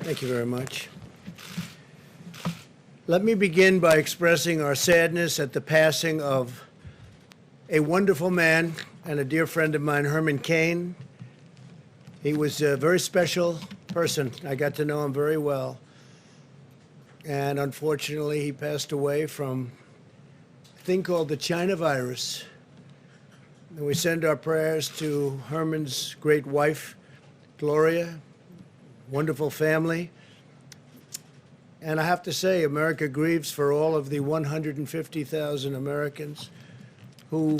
Thank you very much. Let me begin by expressing our sadness at the passing of a wonderful man and a dear friend of mine, Herman Cain. He was a very special person. I got to know him very well. And unfortunately, he passed away from a thing called the China virus. And we send our prayers to Herman's great wife, Gloria, wonderful family. And I have to say, America grieves for all of the 150,000 Americans who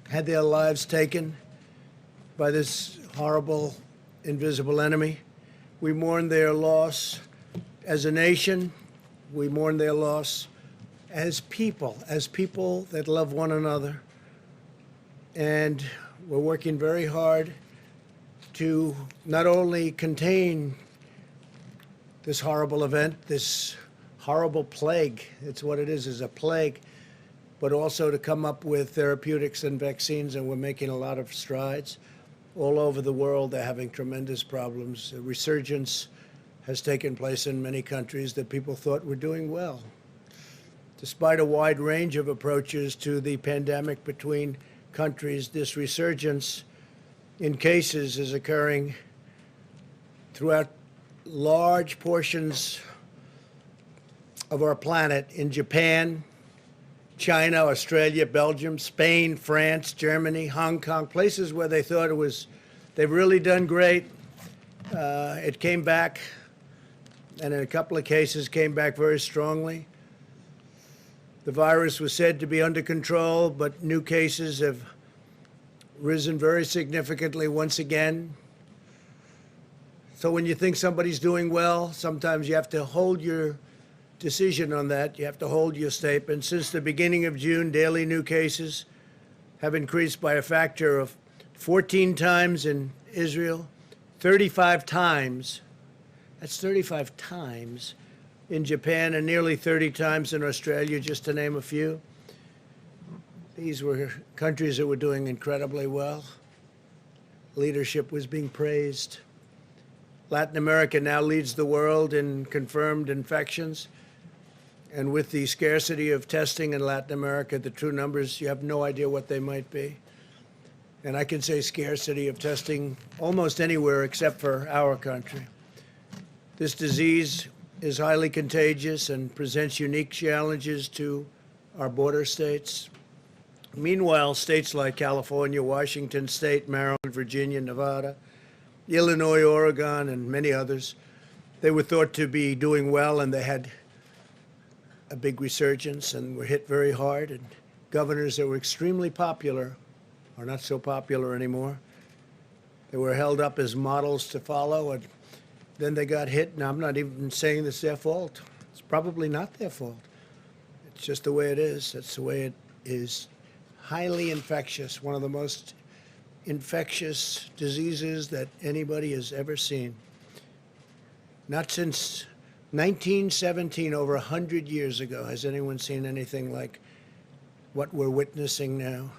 had their lives taken by this horrible, invisible enemy. We mourn their loss as a nation. We mourn their loss as people that love one another. And we're working very hard to not only contain this horrible event, this horrible plague, it's what it is a plague, but also to come up with therapeutics and vaccines, and we're making a lot of strides. All over the world, they're having tremendous problems. A resurgence has taken place in many countries that people thought were doing well. Despite a wide range of approaches to the pandemic between countries, this resurgence in cases is occurring throughout large portions of our planet in Japan, China, Australia, Belgium, Spain, France, Germany, Hong Kong, places where they thought they've really done great. It came back, and in a couple of cases came back very strongly. The virus was said to be under control, but new cases have risen very significantly once again. So when you think somebody's doing well, sometimes you have to hold your decision on that. You have to hold your statement. Since the beginning of June, daily new cases have increased by a factor of 14 times in Israel, 35 times, that's 35 times in Japan, and nearly 30 times in Australia, just to name a few. These were countries that were doing incredibly well. Leadership was being praised. Latin America now leads the world in confirmed infections. And with the scarcity of testing in Latin America, the true numbers, you have no idea what they might be. And I can say scarcity of testing almost anywhere except for our country. This disease is highly contagious and presents unique challenges to our border states. Meanwhile, states like California, Washington State, Maryland, Virginia, Nevada, Illinois, Oregon, and many others, they were thought to be doing well, and they had a big resurgence and were hit very hard. And governors that were extremely popular are not so popular anymore. They were held up as models to follow, and then they got hit. And I'm not even saying it's their fault. It's probably not their fault. It's just the way it is. That's the way it is. Highly infectious, one of the most infectious diseases that anybody has ever seen. Not since 1917, over 100 years ago, has anyone seen anything like what we're witnessing now.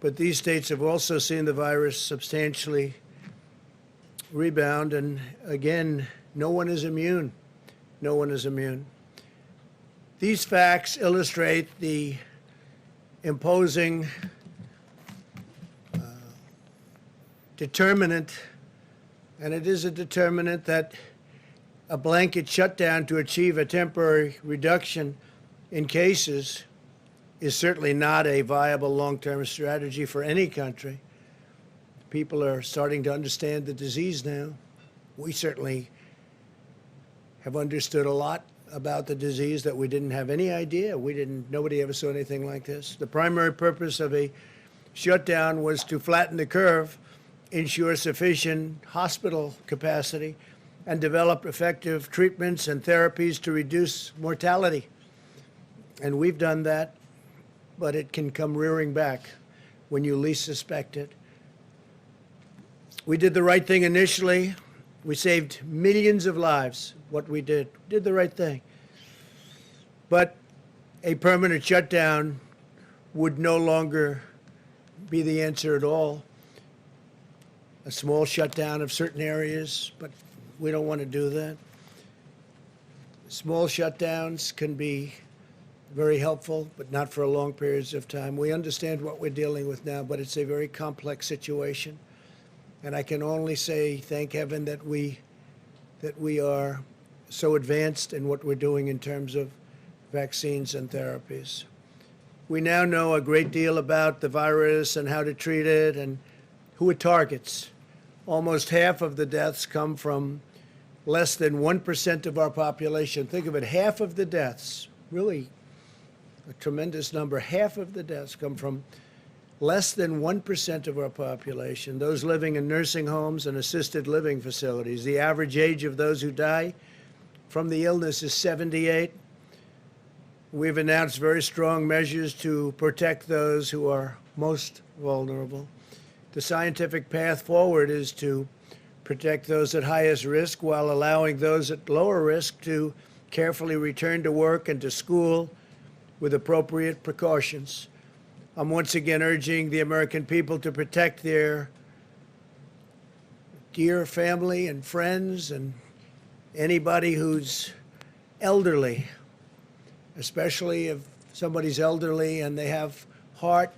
But these states have also seen the virus substantially rebound, and again, no one is immune. No one is immune. These facts illustrate the imposing determinant, and it is a determinant that a blanket shutdown to achieve a temporary reduction in cases is certainly not a viable long-term strategy for any country. People are starting to understand the disease now. We certainly have understood a lot about the disease that we didn't have any idea. Nobody ever saw anything like this. The primary purpose of a shutdown was to flatten the curve, ensure sufficient hospital capacity, and develop effective treatments and therapies to reduce mortality. And we've done that, but it can come rearing back when you least suspect it. We did the right thing initially. We saved millions of lives. What we did the right thing. But a permanent shutdown would no longer be the answer at all. a small shutdown of certain areas, but we don't want to do that. Small shutdowns can be very helpful, but not for long periods of time. We understand what we're dealing with now, but it's a very complex situation. And I can only say, thank heaven that we are so advanced in what we're doing in terms of vaccines and therapies. We now know a great deal about the virus and how to treat it and who it targets. Almost half of the deaths come from less than 1% of our population. Think of it, half of the deaths, really a tremendous number, half of the deaths come from less than 1% of our population, those living in nursing homes and assisted living facilities. The average age of those who die from the illness is 78. We've announced very strong measures to protect those who are most vulnerable. The scientific path forward is to protect those at highest risk while allowing those at lower risk to carefully return to work and to school with appropriate precautions. I'm once again urging the American people to protect their dear family and friends and anybody who's elderly, especially if somebody's elderly and they have heart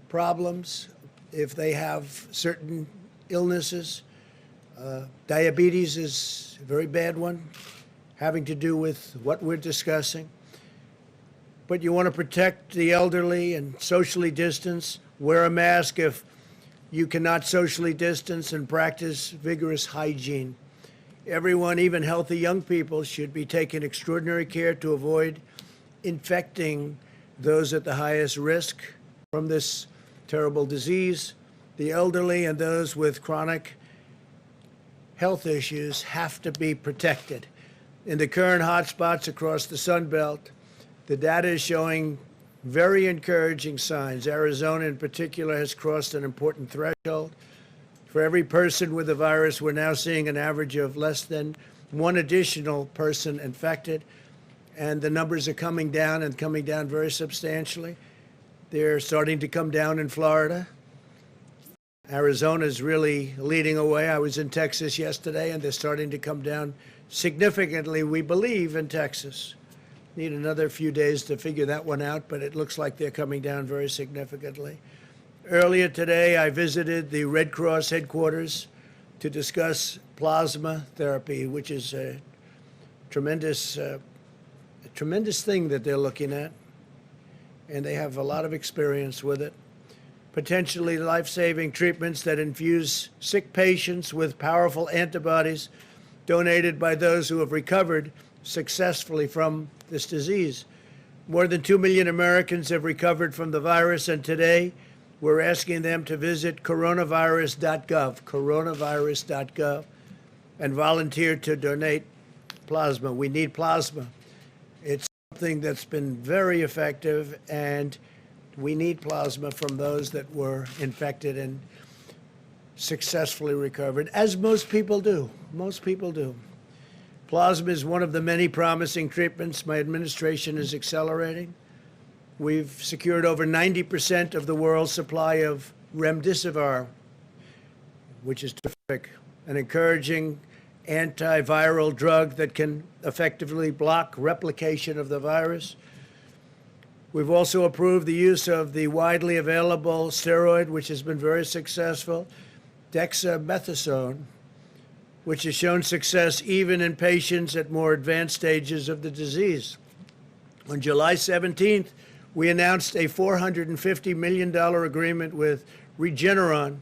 problems, if they have certain illnesses. Diabetes is a very bad one, having to do with what we're discussing. But you want to protect the elderly and socially distance. Wear a mask if you cannot socially distance, and practice vigorous hygiene. Everyone, even healthy young people, should be taking extraordinary care to avoid infecting those at the highest risk from this terrible disease. The elderly and those with chronic health issues have to be protected. In the current hotspots across the Sun Belt, the data is showing very encouraging signs. Arizona in particular has crossed an important threshold. For every person with the virus, we're now seeing an average of less than one additional person infected, and the numbers are coming down and coming down very substantially. They're starting to come down in Florida. Arizona is really leading away. I was in Texas yesterday, and they're starting to come down significantly, we believe, in Texas. Need another few days to figure that one out, but it looks like they're coming down very significantly. Earlier today, I visited the Red Cross headquarters to discuss plasma therapy, which is a tremendous thing that they're looking at, and they have a lot of experience with it. Potentially life-saving treatments that infuse sick patients with powerful antibodies donated by those who have recovered successfully from this disease. More than 2 million Americans have recovered from the virus, and today we're asking them to visit coronavirus.gov, and volunteer to donate plasma. We need plasma. It's something that's been very effective, and we need plasma from those that were infected and successfully recovered, as most people do. Most people do. Plasma is one of the many promising treatments my administration is accelerating. We've secured over 90% of the world's supply of remdesivir, which is terrific, an encouraging antiviral drug that can effectively block replication of the virus. We've also approved the use of the widely available steroid, which has been very successful, dexamethasone, which has shown success even in patients at more advanced stages of the disease. On July 17th, we announced a $450 million agreement with Regeneron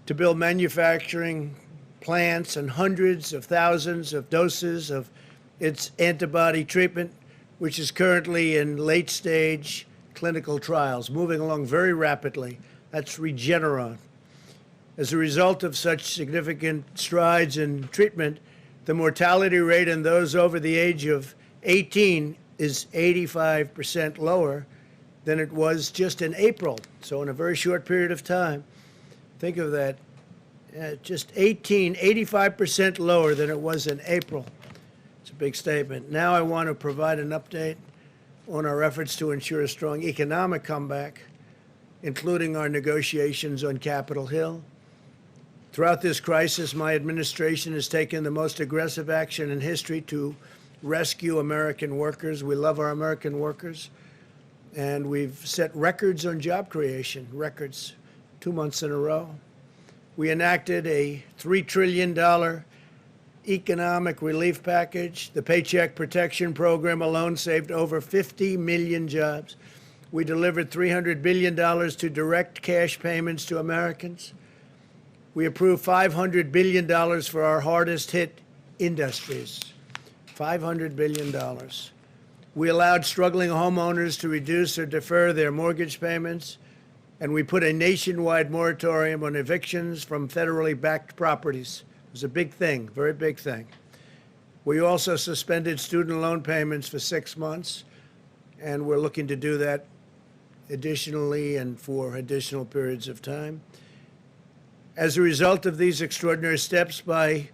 to build manufacturing plants and hundreds of thousands of doses of its antibody treatment, which is currently in late-stage clinical trials, moving along very rapidly. That's Regeneron. As a result of such significant strides in treatment, the mortality rate in those over the age of 18 is 85% lower than it was just in April. So in a very short period of time, think of that, just 85% lower than it was in April. It's a big statement. Now I want to provide an update on our efforts to ensure a strong economic comeback, including our negotiations on Capitol Hill. Throughout this crisis, my administration has taken the most aggressive action in history to rescue American workers. We love our American workers, and we've set records on job creation, records, 2 months in a row. We enacted a $3 trillion economic relief package. The Paycheck Protection Program alone saved over 50 million jobs. We delivered $300 billion to direct cash payments to Americans. We approved $500 billion for our hardest hit industries. $500 billion. We allowed struggling homeowners to reduce or defer their mortgage payments, and we put a nationwide moratorium on evictions from federally backed properties. It was a big thing, very big thing. We also suspended student loan payments for 6 months, and we're looking to do that additionally and for additional periods of time. As a result of these extraordinary steps by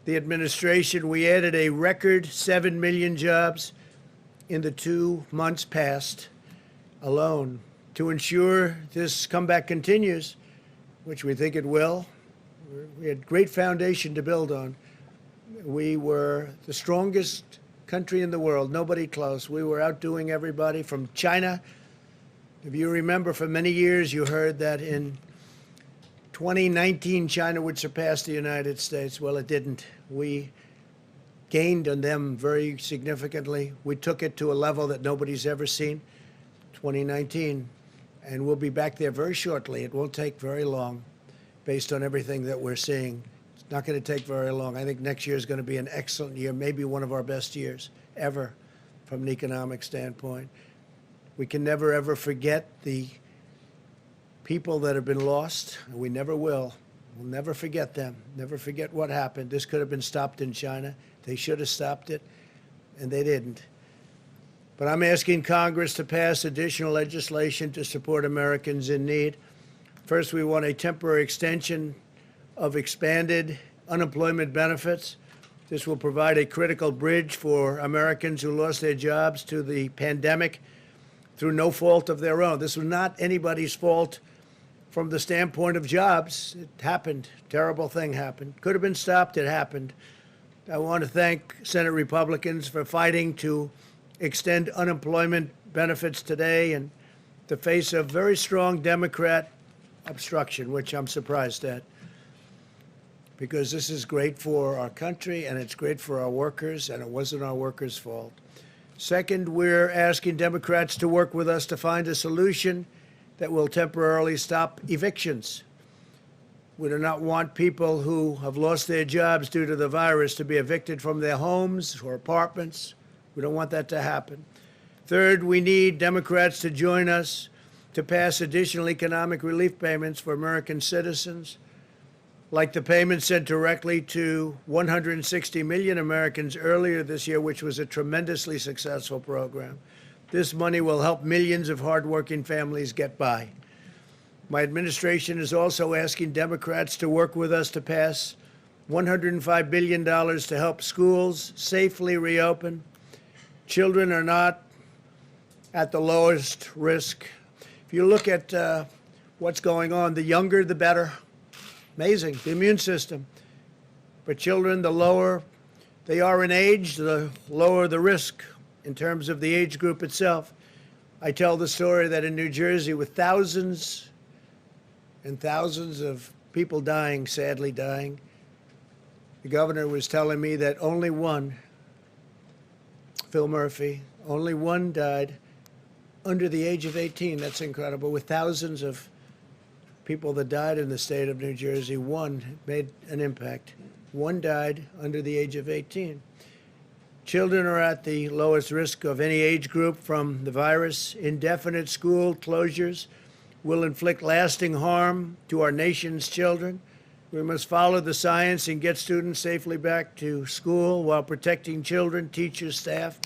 the administration, we added a record 7 million jobs in the 2 months past alone. To ensure this comeback continues, which we think it will, we had great foundation to build on. We were the strongest country in the world, nobody close. We were outdoing everybody from China. If you remember, for many years you heard that in 2019 China would surpass the United States. Well, it didn't. We gained on them very significantly. We took it to a level that nobody's ever seen, 2019, and we'll be back there very shortly. It won't take very long based on everything that we're seeing. It's not going to take very long. I think next year is going to be an excellent year, maybe one of our best years ever from an economic standpoint. We can never, ever forget the people that have been lost, and we never will. We'll never forget them, never forget what happened. This could have been stopped in China. They should have stopped it, and they didn't. But I'm asking Congress to pass additional legislation to support Americans in need. First, we want a temporary extension of expanded unemployment benefits. This will provide a critical bridge for Americans who lost their jobs to the pandemic through no fault of their own. This was not anybody's fault from the standpoint of jobs. It happened. Terrible thing happened. Could have been stopped. It happened. I want to thank Senate Republicans for fighting to extend unemployment benefits today in the face of very strong Democrat obstruction, which I'm surprised at, because this is great for our country and it's great for our workers, and it wasn't our workers' fault. Second, we're asking Democrats to work with us to find a solution that will temporarily stop evictions. We do not want people who have lost their jobs due to the virus to be evicted from their homes or apartments. We don't want that to happen. Third, we need Democrats to join us to pass additional economic relief payments for American citizens, like the payment sent directly to 160 million Americans earlier this year, which was a tremendously successful program. This money will help millions of hardworking families get by. My administration is also asking Democrats to work with us to pass $105 billion to help schools safely reopen. Children are not at the lowest risk. If you look at what's going on, the younger, the better. Amazing, the immune system. For children, the lower they are in age, the lower the risk in terms of the age group itself. I tell the story that in New Jersey, with thousands and thousands of people dying, sadly dying, the governor was telling me that only one, Phil Murphy, only one died under the age of 18. That's incredible. With thousands of people that died in the state of New Jersey, one made an impact. One died under the age of 18. Children are at the lowest risk of any age group from the virus. Indefinite school closures will inflict lasting harm to our nation's children. We must follow the science and get students safely back to school while protecting children, teachers, staff,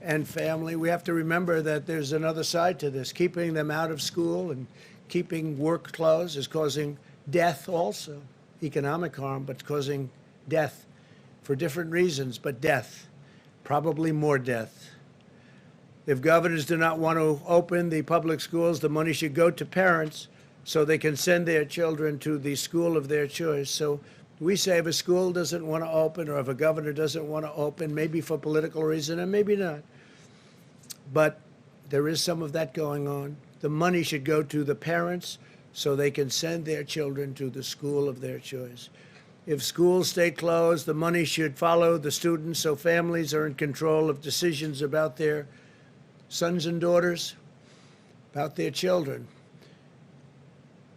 and family. We have to remember that there's another side to this. Keeping them out of school and keeping work closed is causing death also, economic harm, but causing death for different reasons, but death, probably more death. If governors do not want to open the public schools, the money should go to parents so they can send their children to the school of their choice. So we say if a school doesn't want to open or if a governor doesn't want to open, maybe for political reason and maybe not, but there is some of that going on. The money should go to the parents so they can send their children to the school of their choice. If schools stay closed, the money should follow the students so families are in control of decisions about their sons and daughters, about their children.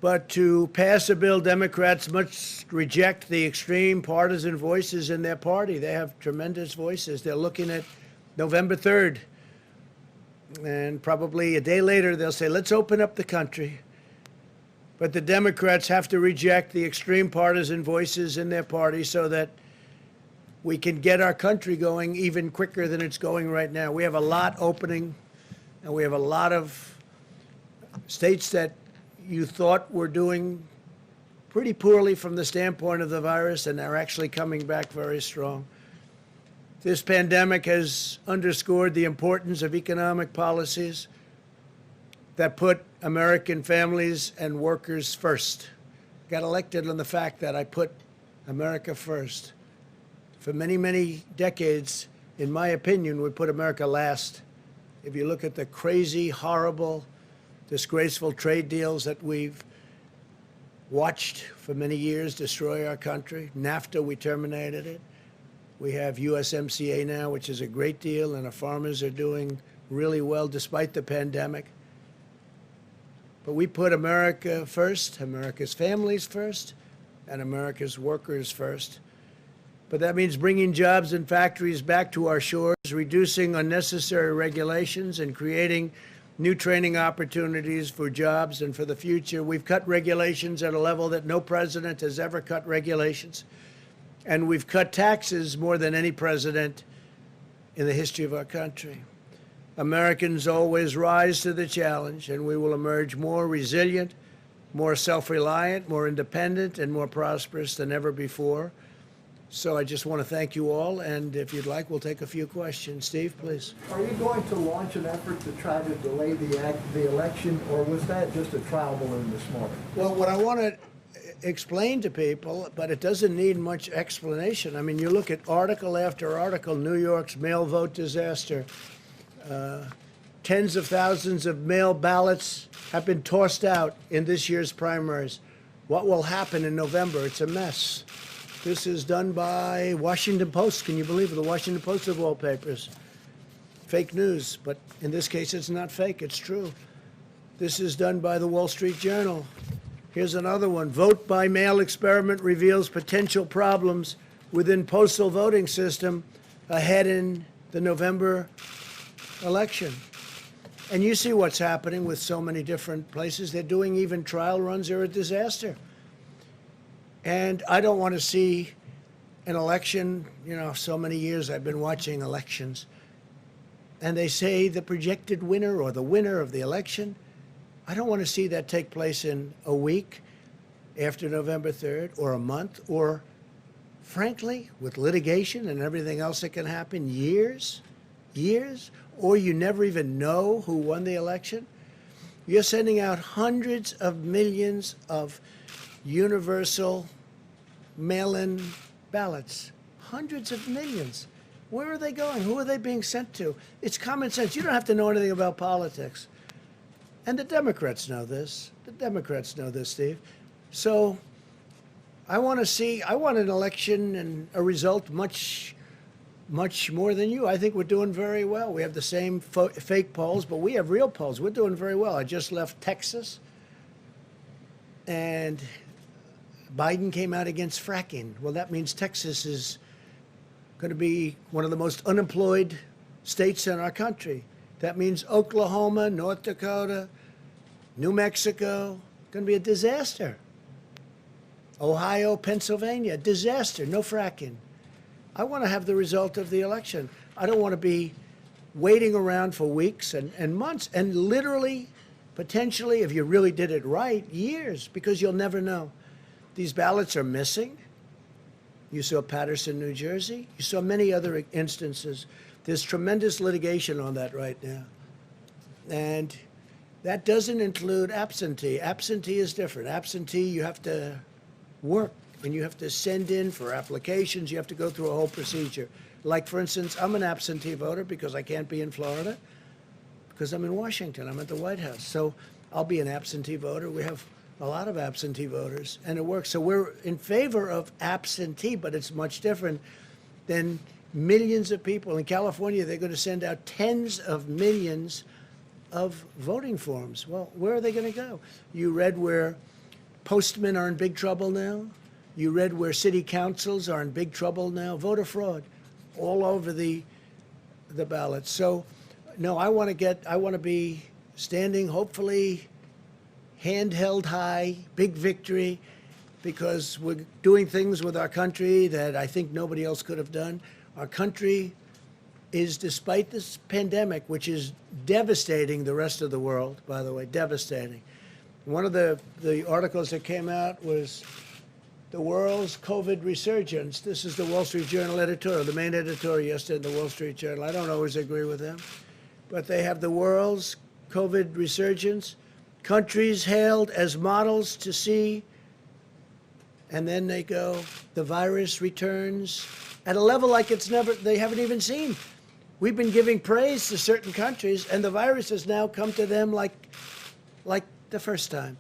But to pass a bill, Democrats must reject the extreme partisan voices in their party. They have tremendous voices. They're looking at November 3rd. And probably a day later, they'll say, let's open up the country. But the Democrats have to reject the extreme partisan voices in their party so that we can get our country going even quicker than it's going right now. We have a lot opening, and we have a lot of states that you thought were doing pretty poorly from the standpoint of the virus, and they're actually coming back very strong. This pandemic has underscored the importance of economic policies that put American families and workers first. Got elected on the fact that I put America first. For many, many decades, in my opinion, we put America last. If you look at the crazy, horrible, disgraceful trade deals that we've watched for many years destroy our country. NAFTA, we terminated it. We have USMCA now, which is a great deal, and our farmers are doing really well despite the pandemic. But we put America first, America's families first, and America's workers first. But that means bringing jobs and factories back to our shores, reducing unnecessary regulations, and creating new training opportunities for jobs and for the future. We've cut regulations at a level that no president has ever cut regulations. And we've cut taxes more than any president in the history of our country. Americans always rise to the challenge, and we will emerge more resilient, more self-reliant, more independent, and more prosperous than ever before. So I just want to thank you all, and if you'd like, we'll take a few questions. Steve, please. Are you going to launch an effort to try to delay the election, or was that just a trial balloon this morning? Well, what I want to explain to people, but it doesn't need much explanation. I mean, you look at article after article, New York's mail vote disaster. Tens of thousands of mail ballots have been tossed out in this year's primaries. What will happen in November? It's a mess. This is done by Washington Post. Can you believe it? The Washington Post of wallpapers. Fake news, but in this case, it's not fake. It's true. This is done by the Wall Street Journal. Here's another one. Vote by mail experiment reveals potential problems within postal voting system ahead in the November election. And you see what's happening with so many different places. They're doing even trial runs. They're a disaster. And I don't want to see an election, you know, so many years I've been watching elections, and they say the projected winner or the winner of the election. I don't want to see that take place in a week after November 3rd or a month or, frankly, with litigation and everything else that can happen, years, or you never even know who won the election. You're sending out hundreds of millions of universal mail-in ballots. Hundreds of millions. Where are they going? Who are they being sent to? It's common sense. You don't have to know anything about politics. And the Democrats know this. The Democrats know this, Steve. So I want an election and a result much more than you. I think we're doing very well. We have the same fake polls, but we have real polls. We're doing very well. I just left Texas, and Biden came out against fracking. Well, that means Texas is going to be one of the most unemployed states in our country. That means Oklahoma, North Dakota, New Mexico, going to be a disaster. Ohio, Pennsylvania, disaster, no fracking. I want to have the result of the election. I don't want to be waiting around for weeks and months, and literally, potentially, if you really did it right, years, because you'll never know. These ballots are missing. You saw Paterson, New Jersey. You saw many other instances. There's tremendous litigation on that right now. And That doesn't include absentee. Absentee is different. Absentee, you have to work and you have to send in for applications. You have to go through a whole procedure. Like, for instance, I'm an absentee voter because I can't be in Florida because I'm in Washington. I'm at the White House. So I'll be an absentee voter. We have a lot of absentee voters, and it works. So we're in favor of absentee, but it's much different than millions of people. In California, they're going to send out tens of millions of voting forms. Well, where are they going to go? You read where postmen are in big trouble now. You read where city councils are in big trouble now. Voter fraud all over the ballot. So, no, I want to be standing, hopefully, hand held high, big victory, because we're doing things with our country that I think nobody else could have done. Our country is, despite this pandemic, which is devastating the rest of the world, by the way, devastating. One of the articles that came out was the world's COVID resurgence. This is the Wall Street Journal editorial, the main editorial yesterday in the Wall Street Journal. I don't always agree with them, but they have the world's COVID resurgence, countries hailed as models to see, and then they go, the virus returns at a level like they haven't even seen. We've been giving praise to certain countries, and the virus has now come to them like the first time.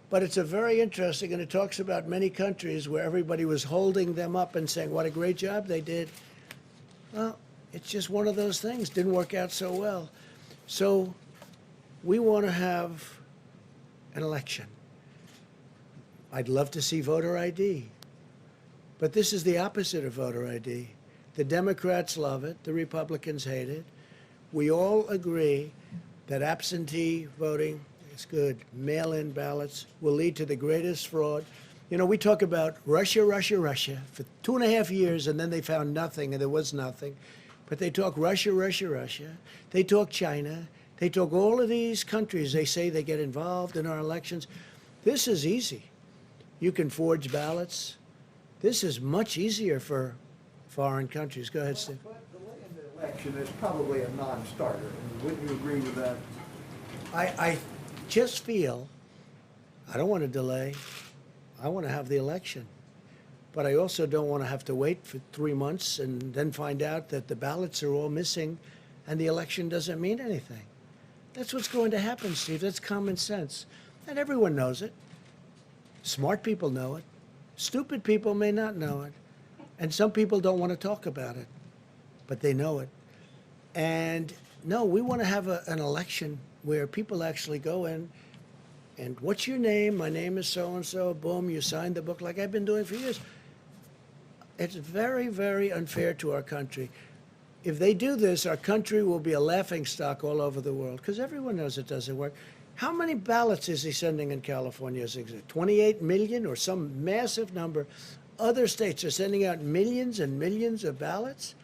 But it's a very interesting, and it talks about many countries where everybody was holding them up and saying what a great job they did. Well, it's just one of those things. Didn't work out so well. So we want to have an election. I'd love to see voter ID. But this is the opposite of voter ID. The Democrats love it. The Republicans hate it. We all agree that absentee voting is good. Mail-in ballots will lead to the greatest fraud. You know, we talk about Russia, Russia, Russia for 2.5 years, and then they found nothing, and there was nothing. But they talk Russia, Russia, Russia. They talk China. They talk all of these countries. They say they get involved in our elections. This is easy. You can forge ballots. This is much easier for foreign countries. Go ahead, Steve. But delaying the election is probably a non-starter. Wouldn't you agree with that? I just feel I don't want to delay. I want to have the election. But I also don't want to have to wait for 3 months and then find out that the ballots are all missing and the election doesn't mean anything. That's what's going to happen, Steve. That's common sense. And everyone knows it. Smart people know it. Stupid people may not know it. And some people don't want to talk about it, but they know it. And no, we want to have an election where people actually go in and what's your name? My name is so-and-so. Boom, you signed the book like I've been doing for years. It's very, very unfair to our country. If they do this, our country will be a laughingstock all over the world because everyone knows it doesn't work. How many ballots is he sending in California? Is it 28 million or some massive number? Other states are sending out millions and millions of ballots.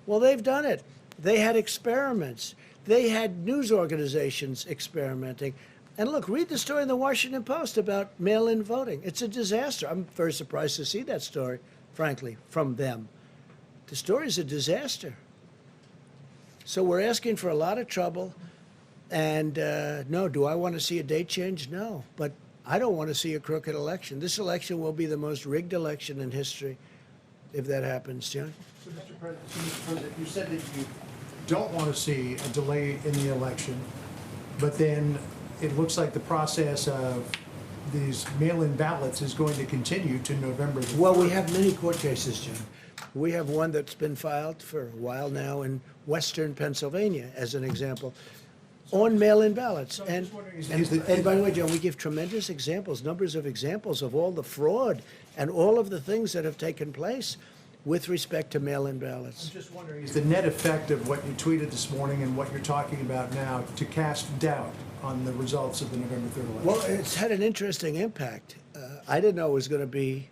Well, they've done it. They had experiments. They had news organizations experimenting. And look, read the story in the Washington Post about mail-in voting. It's a disaster. I'm very surprised to see that story, frankly, from them. The story is a disaster. So we're asking for a lot of trouble. And no, do I want to see a date change? No. But I don't want to see a crooked election. This election will be the most rigged election in history if that happens, John. So, Mr. President, you said that you don't want to see a delay in the election, but then it looks like the process of these mail-in ballots is going to continue to November the 4th. Well, we have many court cases, John. We have one that's been filed for a while now in western Pennsylvania, as an example, on mail-in ballots. So I'm just wondering, And by the way, John, we give tremendous examples, numbers of examples of all the fraud and all of the things that have taken place with respect to mail-in ballots. I'm just wondering, is the net effect of what you tweeted this morning and what you're talking about now to cast doubt on the results of the November 3rd election? Well, it's had an interesting impact. I didn't know it was going to be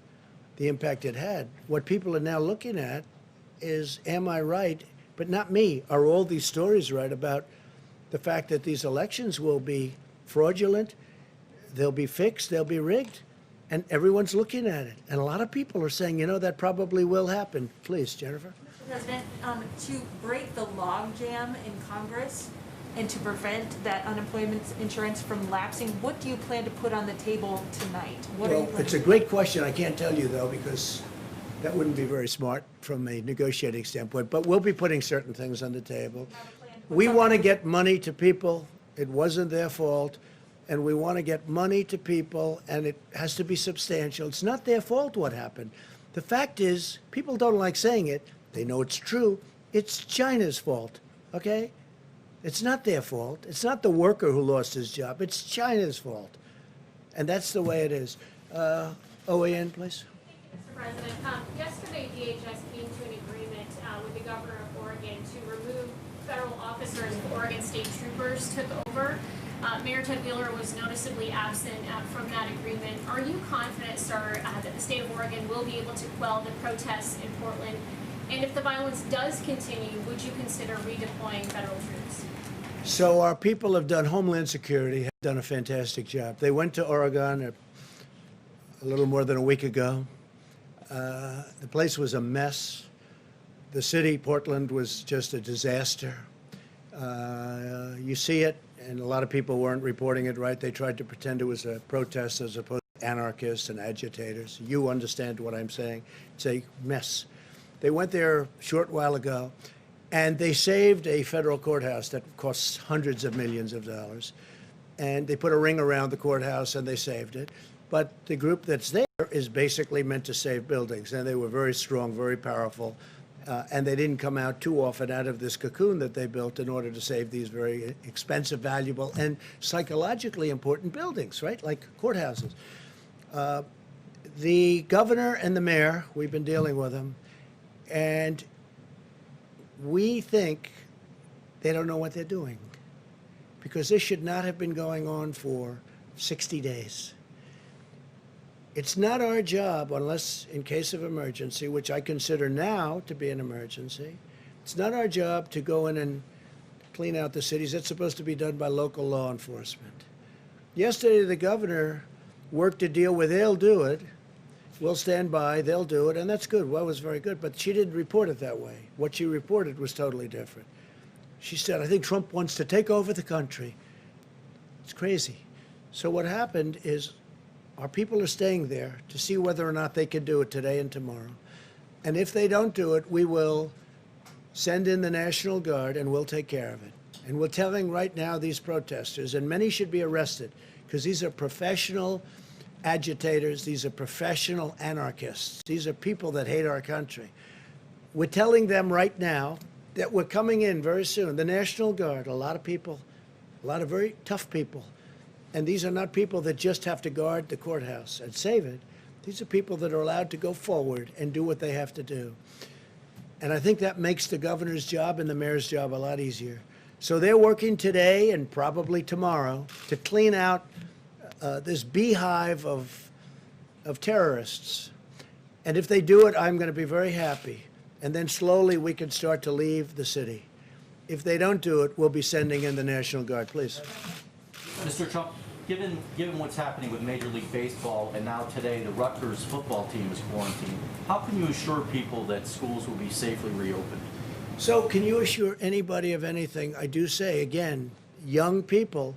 the impact it had. What people are now looking at is, am I right? But not me. Are all these stories right about the fact that these elections will be fraudulent, they'll be fixed, they'll be rigged, and everyone's looking at it. And a lot of people are saying, you know, that probably will happen. Please, Jennifer. Mr. President, to break the logjam in Congress and to prevent that unemployment insurance from lapsing. What do you plan to put on the table tonight? What are you Well, planning it's a to great question. I can't tell you, though, because that wouldn't be very smart from a negotiating standpoint. But we'll be putting certain things on the table. We want to get money to people. It wasn't their fault. And we want to get money to people, and it has to be substantial. It's not their fault what happened. The fact is, people don't like saying it. They know it's true. It's China's fault, okay? It's not their fault. It's not the worker who lost his job. It's China's fault. And that's the way it is. OAN, please. Mr. President, yesterday DHS came to an agreement with the governor of Oregon to remove federal officers if Oregon State Troopers took over. Mayor Ted Wheeler was noticeably absent from that agreement. Are you confident, sir, that the state of Oregon will be able to quell the protests in Portland? And if the violence does continue, would you consider redeploying federal troops? So our people have done Homeland Security, have done a fantastic job. They went to Oregon a little more than a week ago. The place was a mess. The city, Portland, was just a disaster. You see it, and a lot of people weren't reporting it right. They tried to pretend it was a protest as opposed to anarchists and agitators. You understand what I'm saying. It's a mess. They went there a short while ago, and they saved a federal courthouse that costs hundreds of millions of dollars. And they put a ring around the courthouse, and they saved it. But the group that's there is basically meant to save buildings, and they were very strong, very powerful. And they didn't come out too often out of this cocoon that they built in order to save these very expensive, valuable, and psychologically important buildings, right? Like courthouses. The governor and the mayor, we've been dealing with them, and we think they don't know what they're doing, because this should not have been going on for 60 days. It's not our job, unless in case of emergency, which I consider now to be an emergency, it's not our job to go in and clean out the cities. That's supposed to be done by local law enforcement. Yesterday, the governor worked a deal where they'll do it. We'll stand by, they'll do it, and that's good. Well, it was very good, but she didn't report it that way. What she reported was totally different. She said, I think Trump wants to take over the country. It's crazy. So what happened is our people are staying there to see whether or not they can do it today and tomorrow. And if they don't do it, we will send in the National Guard and we'll take care of it. And we're telling right now these protesters, and many should be arrested, because these are professional agitators, these are professional anarchists, these are people that hate our country. We're telling them right now that we're coming in very soon. The National Guard, a lot of people, a lot of very tough people. And these are not people that just have to guard the courthouse and save it. These are people that are allowed to go forward and do what they have to do. And I think that makes the governor's job and the mayor's job a lot easier. So they're working today and probably tomorrow to clean out this beehive of terrorists. And if they do it, I'm going to be very happy. And then slowly we can start to leave the city. If they don't do it, we'll be sending in the National Guard. Please. Mr. Trump, given what's happening with Major League Baseball and now today the Rutgers football team is quarantined, how can you assure people that schools will be safely reopened? So can you assure anybody of anything? I do say, again, young people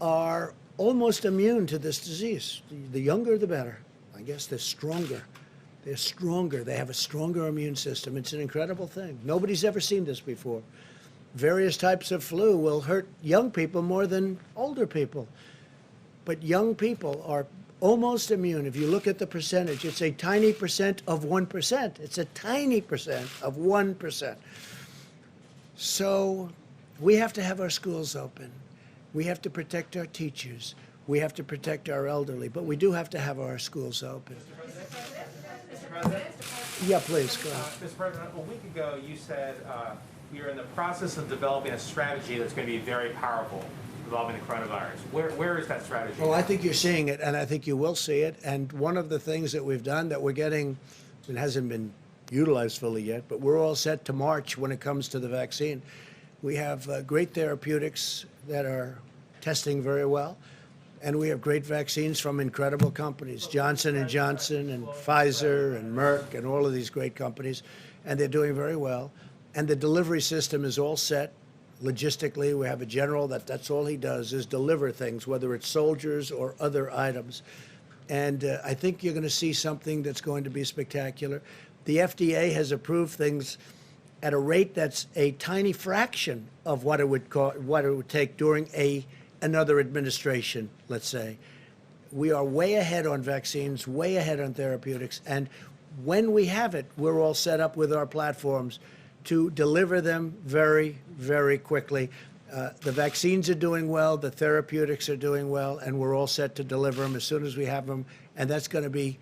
are almost immune to this disease. The younger, the better. I guess they're stronger. They're stronger. They have a stronger immune system. It's an incredible thing. Nobody's ever seen this before. Various types of flu will hurt young people more than older people. But young people are almost immune. If you look at the percentage, it's a tiny percent of 1%. It's a tiny percent of 1%. So we have to have our schools open. We have to protect our teachers. We have to protect our elderly. But we do have to have our schools open. Mr. President? Yeah, please, go ahead. Mr. President, a week ago you said we are in the process of developing a strategy that's going to be very powerful involving the coronavirus. Where is that strategy? Well, I think you're seeing it, and I think you will see it. And one of the things that we've done that we're getting, it hasn't been utilized fully yet, but we're all set to march when it comes to the vaccine. We have great therapeutics that are testing very well, and we have great vaccines from incredible companies, Johnson & Johnson and Pfizer and Merck and all of these great companies, and they're doing very well. And the delivery system is all set. logistically. We have a general that's all he does is deliver things, whether it's soldiers or other items. And I think you're going to see something that's going to be spectacular. The FDA has approved things at a rate that's a tiny fraction of what it would take during another administration, let's say. We are way ahead on vaccines, way ahead on therapeutics, and when we have it, we're all set up with our platforms to deliver them very, very quickly. The vaccines are doing well, the therapeutics are doing well, and we're all set to deliver them as soon as we have them, and that's going to be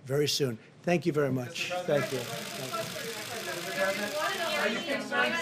very soon. Thank you very much. Thank you. Are you concerned?